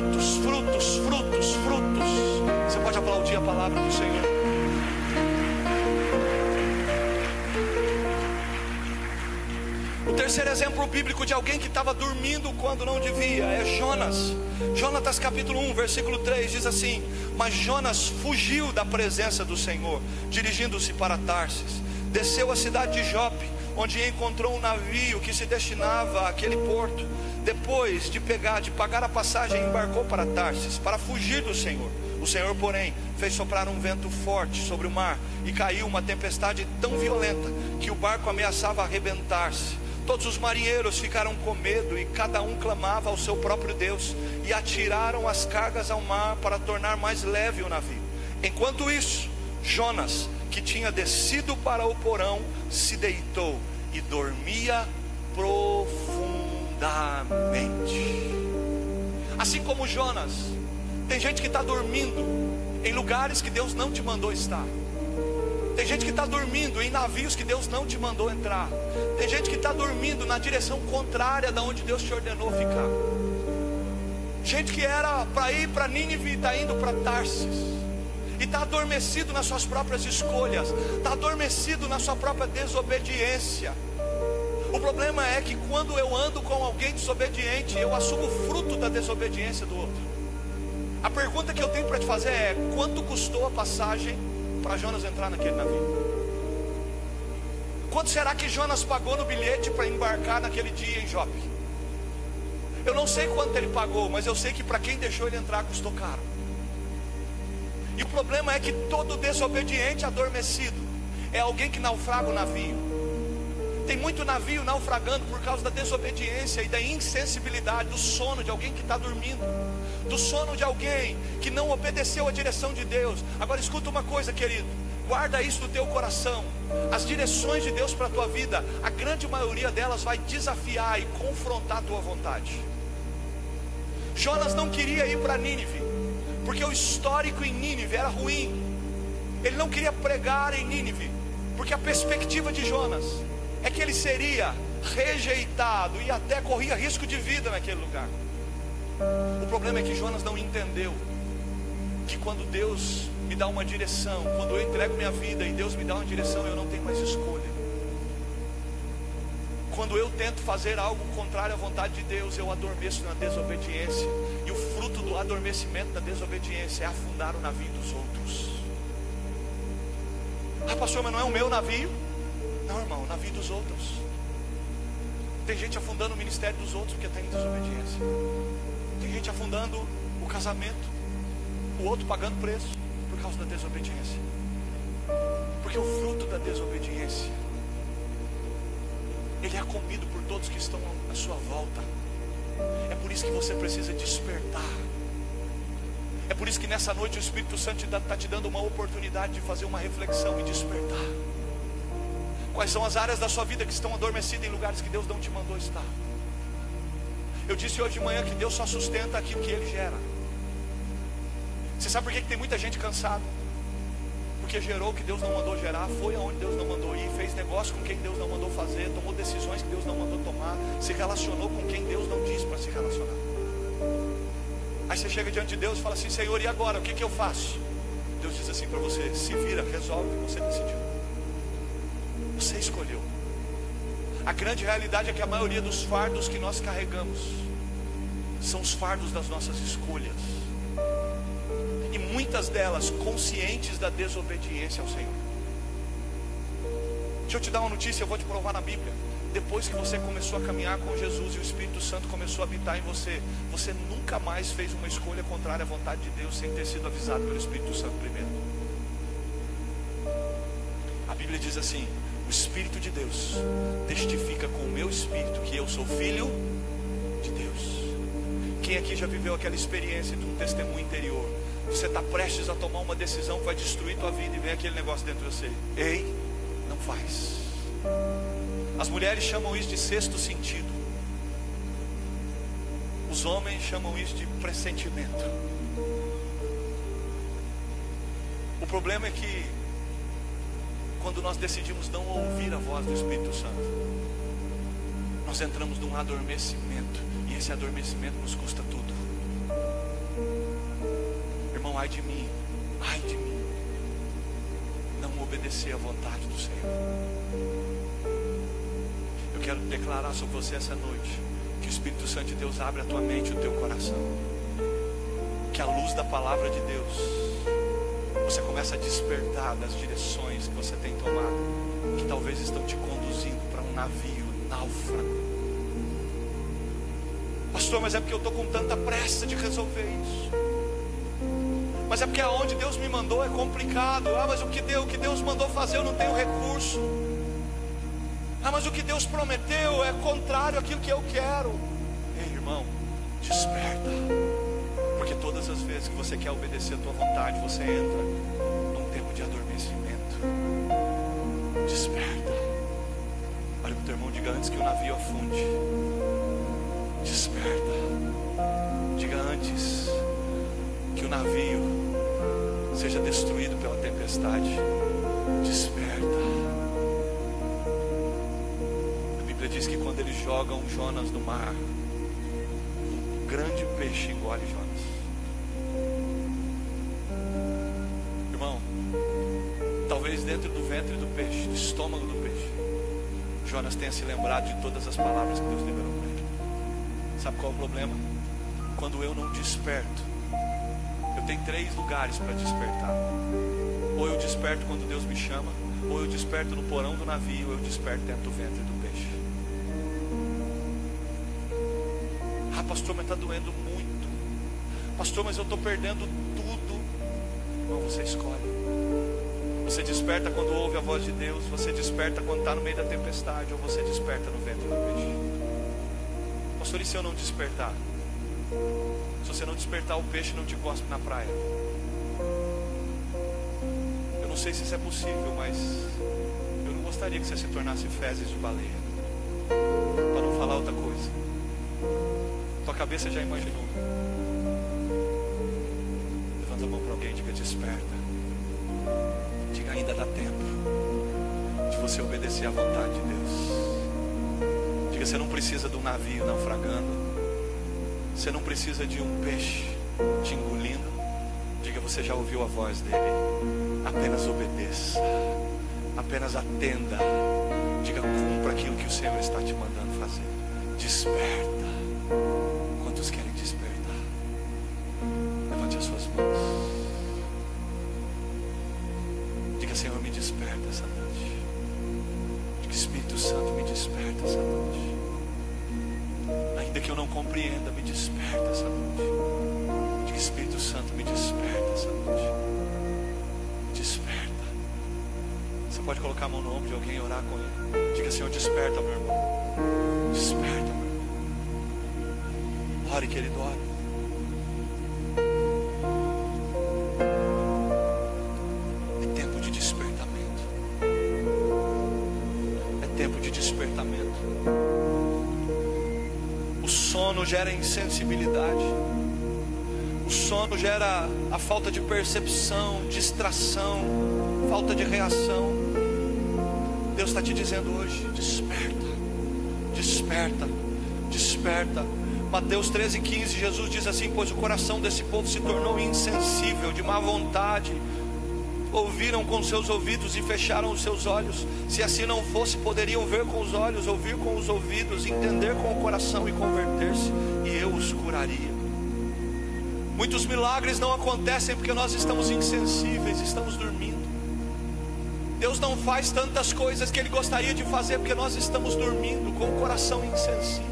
Você pode aplaudir a palavra do Senhor. O terceiro exemplo bíblico de alguém que estava dormindo quando não devia é Jonas. Jonatas capítulo 1, versículo 3 diz assim: mas Jonas fugiu da presença do Senhor, dirigindo-se para Tarsis. Desceu à cidade de Jope, onde encontrou um navio que se destinava àquele porto. Depois de pagar a passagem, embarcou para Tarsis, para fugir do Senhor. O Senhor, porém, fez soprar um vento forte sobre o mar, e caiu uma tempestade tão violenta que o barco ameaçava arrebentar-se. Todos os marinheiros ficaram com medo, e cada um clamava ao seu próprio Deus, e atiraram as cargas ao mar para tornar mais leve o navio. Enquanto isso, Jonas, que tinha descido para o porão, se deitou e dormia profundamente. Assim como Jonas, tem gente que está dormindo em lugares que Deus não te mandou estar. Tem gente que está dormindo em navios que Deus não te mandou entrar. Tem gente que está dormindo na direção contrária da onde Deus te ordenou ficar. Gente que era para ir para Nínive e está indo para Tarsis. E está adormecido nas suas próprias escolhas. Está adormecido na sua própria desobediência. O problema é que quando eu ando com alguém desobediente, eu assumo o fruto da desobediência do outro. A pergunta que eu tenho para te fazer é: quanto custou a passagem para Jonas entrar naquele navio? Quanto será que Jonas pagou no bilhete para embarcar naquele dia em Jope? Eu não sei quanto ele pagou, mas eu sei que para quem deixou ele entrar custou caro. E o problema é que todo desobediente adormecido é alguém que naufraga o navio. Tem muito navio naufragando por causa da desobediência e da insensibilidade, do sono de alguém que está dormindo, do sono de alguém que não obedeceu a direção de Deus. Agora escuta uma coisa, querido: Guarda isso no teu coração. As direções de Deus para a tua vida, a grande maioria delas vai desafiar e confrontar a tua vontade. Jonas não queria ir para Nínive, porque o histórico em Nínive era ruim. Ele não queria pregar em Nínive, porque a perspectiva de Jonas é que ele seria rejeitado e até corria risco de vida naquele lugar. O problema é que Jonas não entendeu que quando Deus me dá uma direção, quando eu entrego minha vida e Deus me dá uma direção, eu não tenho mais escolha. Quando eu tento fazer algo contrário à vontade de Deus, eu adormeço na desobediência. E o fruto do adormecimento da desobediência é afundar o navio dos outros. Ah, pastor, mas não é o meu navio? Não, irmão, o navio dos outros. Tem gente afundando o ministério dos outros porque está em desobediência. Tem gente afundando o casamento, o outro pagando preço por causa da desobediência. Porque o fruto da desobediência, ele é comido por todos que estão à sua volta. É por isso que você precisa despertar. É por isso que nessa noite o Espírito Santo está te dando uma oportunidade de fazer uma reflexão e despertar. Quais são as áreas da sua vida que estão adormecidas em lugares que Deus não te mandou estar? Eu disse hoje de manhã que Deus só sustenta aquilo que Ele gera. Você sabe por que tem muita gente cansada? Porque gerou o que Deus não mandou gerar, foi aonde Deus não mandou ir, fez negócio com quem Deus não mandou fazer, tomou decisões que Deus não mandou tomar, se relacionou com quem Deus não disse para se relacionar. Aí você chega diante de Deus e fala assim: Senhor, e agora? O que eu faço? Deus diz assim para você: se vira, resolve o que você decidiu. Você escolheu. A grande realidade é que a maioria dos fardos que nós carregamos são os fardos das nossas escolhas. E muitas delas conscientes da desobediência ao Senhor. Deixa eu te dar uma notícia, eu vou te provar na Bíblia. Depois que você começou a caminhar com Jesus e o Espírito Santo começou a habitar em você, você nunca mais fez uma escolha contrária à vontade de Deus sem ter sido avisado pelo Espírito Santo primeiro. A Bíblia diz assim: o Espírito de Deus testifica com o meu espírito que eu sou filho de Deus. Quem aqui já viveu aquela experiência de um testemunho interior? Você está prestes a tomar uma decisão que vai destruir tua vida e vem aquele negócio dentro de você: ei, não faz. As mulheres chamam isso de sexto sentido. Os homens chamam isso de pressentimento. O problema é que quando nós decidimos não ouvir a voz do Espírito Santo, nós entramos num adormecimento, e esse adormecimento nos custa tudo. Irmão, ai de mim, não obedecer à vontade do Senhor. Eu quero declarar sobre você essa noite que o Espírito Santo de Deus abre a tua mente e o teu coração, que a luz da palavra de Deus, você começa a despertar das direções que você tem tomado, que talvez estão te conduzindo para um navio náufrago. Pastor, mas é porque eu estou com tanta pressa de resolver isso. Mas é porque aonde Deus me mandou é complicado. Ah, mas o que Deus mandou fazer eu não tenho recurso. Ah, mas o que Deus prometeu é contrário àquilo que eu quero. Ei, irmão, desperta. Porque todas as vezes que você quer obedecer a tua vontade, você entra num tempo de adormecimento. Desperta. Olha para o teu irmão, diga: antes que o navio afunde, desperta. Diga: antes que o navio seja destruído pela tempestade, desperta. A Bíblia diz que quando eles jogam Jonas no mar, um grande peixe engole Jonas. Irmão, talvez dentro do ventre do peixe, do estômago do peixe, Jonas tenha se lembrado de todas as palavras que Deus liberou para ele. Sabe qual é o problema? Quando eu não desperto, eu tenho 3 lugares para despertar. Ou eu desperto quando Deus me chama, ou eu desperto no porão do navio, ou eu desperto dentro do ventre do peixe. Ah, pastor, mas está doendo muito. Pastor, mas eu estou perdendo tudo. Não, você escolhe. Você desperta quando ouve a voz de Deus, você desperta quando está no meio da tempestade, ou você desperta no ventre do peixe. Pastor, e se eu não despertar? Se você não despertar, o peixe não te cospe na praia. Eu não sei se isso é possível, mas eu não gostaria que você se tornasse fezes de baleia, para não falar outra coisa. Tua cabeça já imaginou? Levanta a mão para alguém e diga: desperta. Diga: ainda dá tempo de você obedecer à vontade de Deus. Diga: você não precisa de um navio naufragando, você não precisa de um peixe te engolindo. Diga: você já ouviu a voz dele. Apenas obedeça, apenas atenda. Diga: cumpra aquilo que o Senhor está te mandando fazer. Desperta. Quantos querem despertar? Levante as suas mãos. Diga: Senhor, me desperta essa noite. Diga: Espírito Santo, me desperta essa noite. Ainda que eu não compreenda, me desperta essa noite. Diga: Espírito Santo, me desperta essa noite. Desperta. Você pode colocar a mão no ombro de alguém e orar com ele. Diga: Senhor, desperta, meu irmão. Desperta, meu irmão. Ore, querido, ore. É tempo de despertamento. É tempo de despertamento. O sono gera insensibilidade. O sono gera a falta de percepção, distração, falta de reação. Deus está te dizendo hoje: desperta, desperta, desperta. Mateus 13:15, Jesus diz assim: pois o coração desse povo se tornou insensível, de má vontade. Ouviram com seus ouvidos e fecharam os seus olhos. Se assim não fosse, poderiam ver com os olhos, ouvir com os ouvidos, entender com o coração e converter-se, e eu os curaria. Muitos milagres não acontecem porque nós estamos insensíveis, estamos dormindo. Deus não faz tantas coisas que Ele gostaria de fazer porque nós estamos dormindo, com o coração insensível.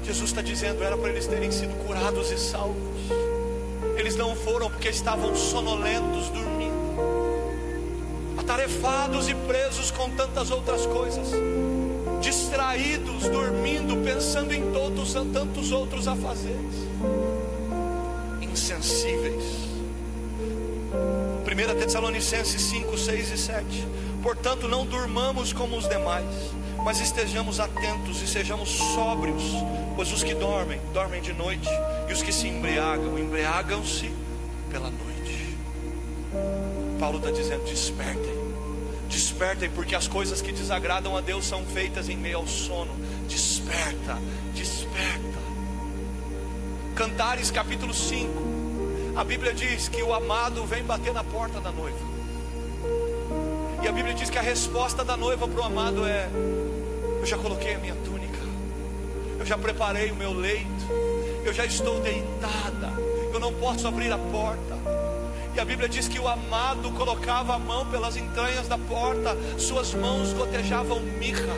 Jesus está dizendo: era para eles terem sido curados e salvos. Eles não foram porque estavam sonolentos, dormindo, atarefados e presos com tantas outras coisas, distraídos, dormindo, pensando em tantos outros afazeres, insensíveis. 1 Tessalonicenses 5, 6 e 7. Portanto, não durmamos como os demais, mas estejamos atentos e sejamos sóbrios. Pois os que dormem, dormem de noite, e os que se embriagam, embriagam-se pela noite. Paulo está dizendo: despertem. Despertem, porque as coisas que desagradam a Deus são feitas em meio ao sono. Desperta, desperta. Cantares capítulo 5. A Bíblia diz que o amado vem bater na porta da noiva. E a Bíblia diz que a resposta da noiva para o amado é: eu já coloquei a minha túnica, eu já preparei o meu leito, eu já estou deitada, eu não posso abrir a porta. E a Bíblia diz que o amado colocava a mão pelas entranhas da porta, suas mãos gotejavam mirra,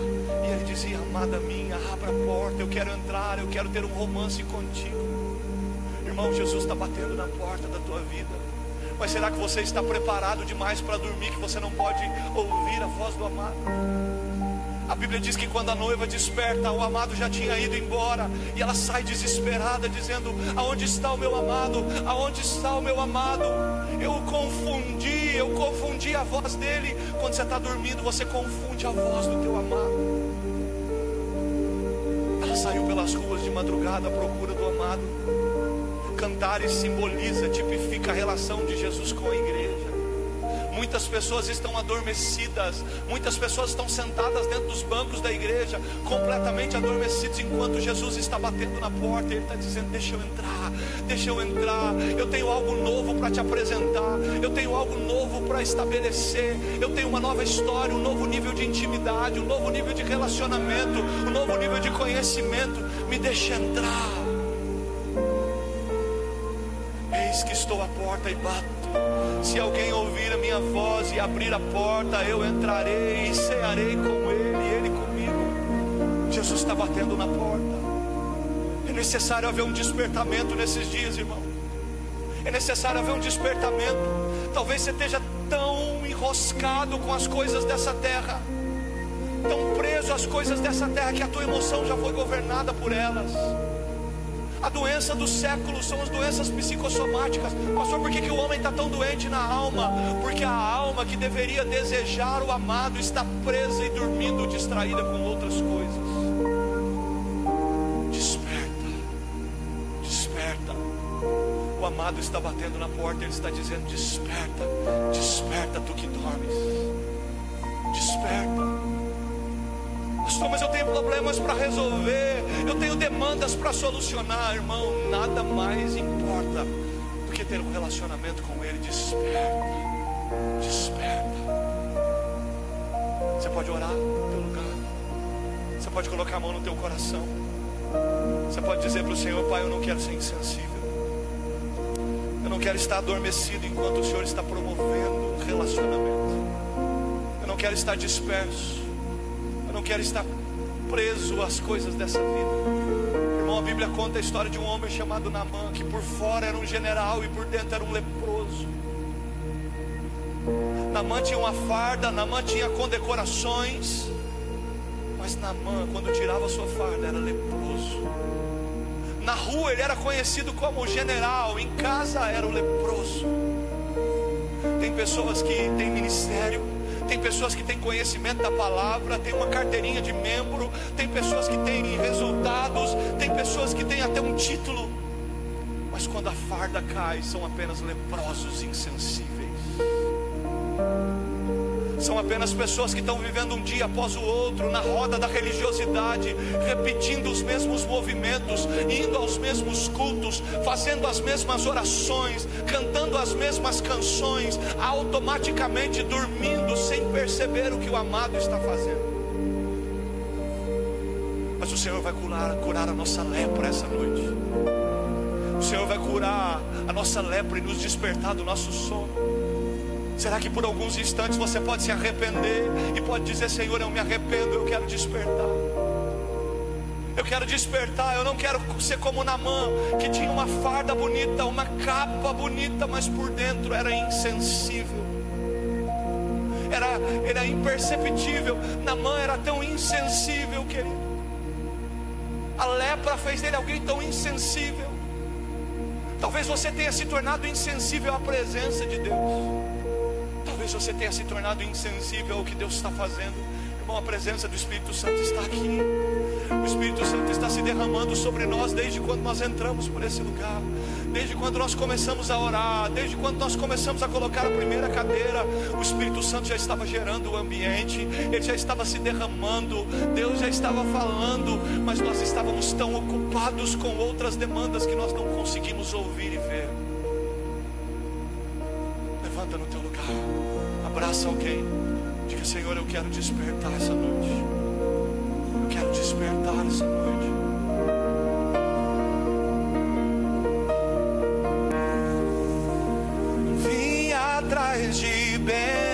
e ele dizia: amada minha, abra a porta, eu quero entrar, eu quero ter um romance contigo. Irmão, Jesus está batendo na porta da tua vida. Mas será que você está preparado demais para dormir, que você não pode ouvir a voz do amado? A Bíblia diz que quando a noiva desperta, o amado já tinha ido embora, e ela sai desesperada dizendo: aonde está o meu amado? Aonde está o meu amado? Eu confundi a voz dele. Quando você está dormindo, você confunde a voz do teu amado. Ela saiu pelas ruas de madrugada à procura do amado. Cantares simboliza, tipifica a relação de Jesus com a igreja. Muitas pessoas estão adormecidas, muitas pessoas estão sentadas dentro dos bancos da igreja, completamente adormecidos, enquanto Jesus está batendo na porta. E Ele está dizendo: deixa eu entrar, deixa eu entrar. Eu tenho algo novo para te apresentar, eu tenho algo novo para estabelecer, eu tenho uma nova história, um novo nível de intimidade, um novo nível de relacionamento, um novo nível de conhecimento. Me deixa entrar. Eis que estou à porta e bato. Se alguém ouvir a minha voz e abrir a porta, eu entrarei e cearei com ele e ele comigo. Jesus está batendo na porta. É necessário haver um despertamento nesses dias, irmão. É necessário haver um despertamento. Talvez você esteja tão enroscado com as coisas dessa terra, tão preso às coisas dessa terra, que a tua emoção já foi governada por elas. A doença do século são as doenças psicossomáticas. Pastor, por que o homem está tão doente na alma? Porque a alma que deveria desejar o amado está presa e dormindo, distraída com outras coisas. Desperta, desperta. O amado está batendo na porta, ele está dizendo: desperta, desperta tu que dormes. Desperta. Pastor, mas eu tenho problemas para resolver, eu tenho demandas para solucionar. Irmão, nada mais importa do que ter um relacionamento com Ele. Desperta, desperta. Você pode orar no teu lugar, você pode colocar a mão no teu coração, você pode dizer para o Senhor: Pai, eu não quero ser insensível, eu não quero estar adormecido enquanto o Senhor está promovendo um relacionamento. Eu não quero estar disperso, eu não quero estar preso às coisas dessa vida. Irmão, a Bíblia conta a história de um homem chamado Naamã, que por fora era um general e por dentro era um leproso. Naamã tinha uma farda, Naamã tinha condecorações, mas Naamã, quando tirava a sua farda, era leproso. Na rua ele era conhecido como o general, em casa era o leproso. Tem pessoas que têm ministério, tem pessoas que têm conhecimento da palavra, tem uma carteirinha de membro, tem pessoas que têm resultados, tem pessoas que têm até um título, mas quando a farda cai, são apenas leprosos insensíveis. São apenas pessoas que estão vivendo um dia após o outro na roda da religiosidade, repetindo os mesmos movimentos, indo aos mesmos cultos, fazendo as mesmas orações, cantando as mesmas canções, automaticamente dormindo sem perceber o que o amado está fazendo. Mas o Senhor vai curar a nossa lepra essa noite. O Senhor vai curar a nossa lepra e nos despertar do nosso sono. Será que por alguns instantes você pode se arrepender e pode dizer: Senhor, eu me arrependo, eu quero despertar. Eu quero despertar, eu não quero ser como Naamã, que tinha uma farda bonita, uma capa bonita, mas por dentro era insensível. Era imperceptível. Naamã era tão insensível, querido. A lepra fez dele alguém tão insensível. Talvez você tenha se tornado insensível à presença de Deus. Talvez você tenha se tornado insensível ao que Deus está fazendo. Irmão, a presença do Espírito Santo está aqui. O Espírito Santo está se derramando sobre nós desde quando nós entramos por esse lugar. Desde quando nós começamos a orar, desde quando nós começamos a colocar a primeira cadeira, o Espírito Santo já estava gerando o ambiente, ele já estava se derramando, Deus já estava falando, mas nós estávamos tão ocupados com outras demandas que nós não conseguimos ouvir e ver. Levanta no teu lugar, abraça alguém, diga: Senhor, eu quero despertar essa noite, eu quero despertar essa noite. Vim atrás de bem